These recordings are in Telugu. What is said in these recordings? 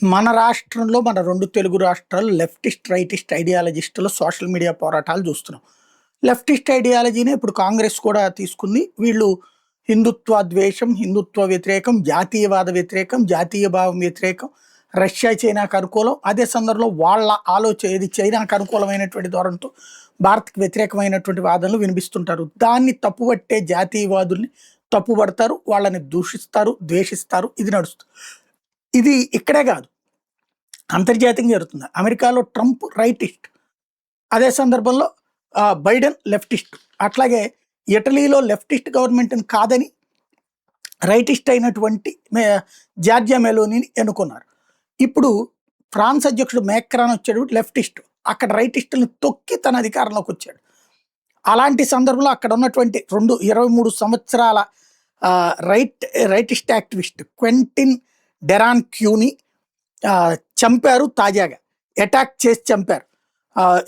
మన రాష్ట్రంలో మన 2 తెలుగు రాష్ట్రాలు లెఫ్టిస్ట్, రైటిస్ట్ ఐడియాలజిస్టులు సోషల్ మీడియా పోరాటాలు చూస్తున్నాం. లెఫ్టిస్ట్ ఐడియాలజీనే ఇప్పుడు కాంగ్రెస్ కూడా తీసుకుంది. వీళ్ళు హిందుత్వ ద్వేషం, హిందుత్వ వ్యతిరేకం, జాతీయవాద వ్యతిరేకం, జాతీయ భావం వ్యతిరేకం, రష్యా, చైనాకు అనుకూలం. అదే సందర్భంలో వాళ్ళ ఇది చైనాకు అనుకూలమైనటువంటి ధోరణితో భారత్‌కి వ్యతిరేకమైనటువంటి వాదనలు వినిపిస్తుంటారు. దాన్ని తప్పుపట్టే జాతీయవాదుల్ని తప్పుపడతారు, వాళ్ళని దూషిస్తారు, ద్వేషిస్తారు. ఇది నడుస్తుంది. ఇది ఇక్కడే కాదు, అంతర్జాతీయంగా జరుగుతుంది. అమెరికాలో ట్రంప్ రైటిస్ట్, అదే సందర్భంలో బైడెన్ లెఫ్టిస్ట్. అట్లాగే ఇటలీలో లెఫ్టిస్ట్ గవర్నమెంట్ని కాదని రైటిస్ట్ అయినటువంటి జార్జియా మెలోనీని ఎన్నుకున్నారు. ఇప్పుడు ఫ్రాన్స్ అధ్యక్షుడు మేక్రాన్ వచ్చాడు, లెఫ్టిస్ట్. అక్కడ రైటిస్టులను తొక్కి తన అధికారంలోకి వచ్చాడు. అలాంటి సందర్భంలో అక్కడ ఉన్నటువంటి 23 సంవత్సరాల రైటిస్ట్ యాక్టివిస్ట్ క్వెంటిన్ డెరాన్క్యూని చంపారు. తాజాగా అటాక్ చేసి చంపారు,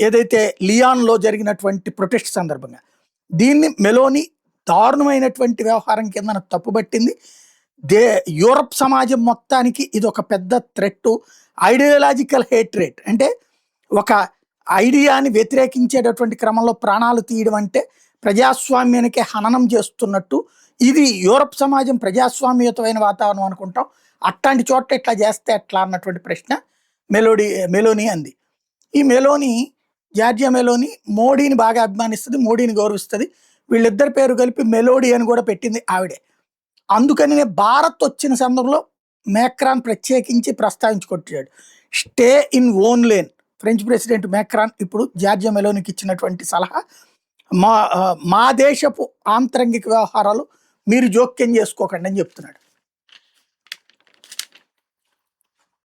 ఏదైతే లియాన్లో జరిగినటువంటి ప్రొటెస్ట్ సందర్భంగా. దీన్ని మెలోని దారుణమైనటువంటి వ్యవహారం కింద తప్పుబట్టింది. యూరప్ సమాజం మొత్తానికి ఇది ఒక పెద్ద థ్రెట్. ఐడియాలజికల్ హేట్రేట్ అంటే ఒక ఐడియాని వ్యతిరేకించేటటువంటి క్రమంలో ప్రాణాలు తీయడం అంటే ప్రజాస్వామ్యానికి హననం చేస్తున్నట్టు. ఇది యూరప్ సమాజం ప్రజాస్వామ్యయుతమైన వాతావరణం అనుకుంటాం, అట్లాంటి చోట్ల ఇట్లా చేస్తే ఎట్లా అన్నటువంటి ప్రశ్న మెలోని అంది. ఈ మెలోని, జార్జియా మెలోని మోడీని బాగా అభిమానిస్తుంది, మోడీని గౌరవిస్తుంది. వీళ్ళిద్దరి పేరు కలిపి మెలోడీ అని కూడా పెట్టింది ఆవిడే. అందుకని భారత్ వచ్చిన సందర్భంలో మేక్రాన్ ప్రత్యేకించి ప్రస్తావించుకొచ్చాడు. Stay in own lane. French president Macron ఇప్పుడు జార్జియా మెలోనికి ఇచ్చినటువంటి సలహా, మా దేశపు ఆంతరంగిక వ్యవహారాలు మీరు జోక్యం చేసుకోకండి అని చెప్తున్నాడు.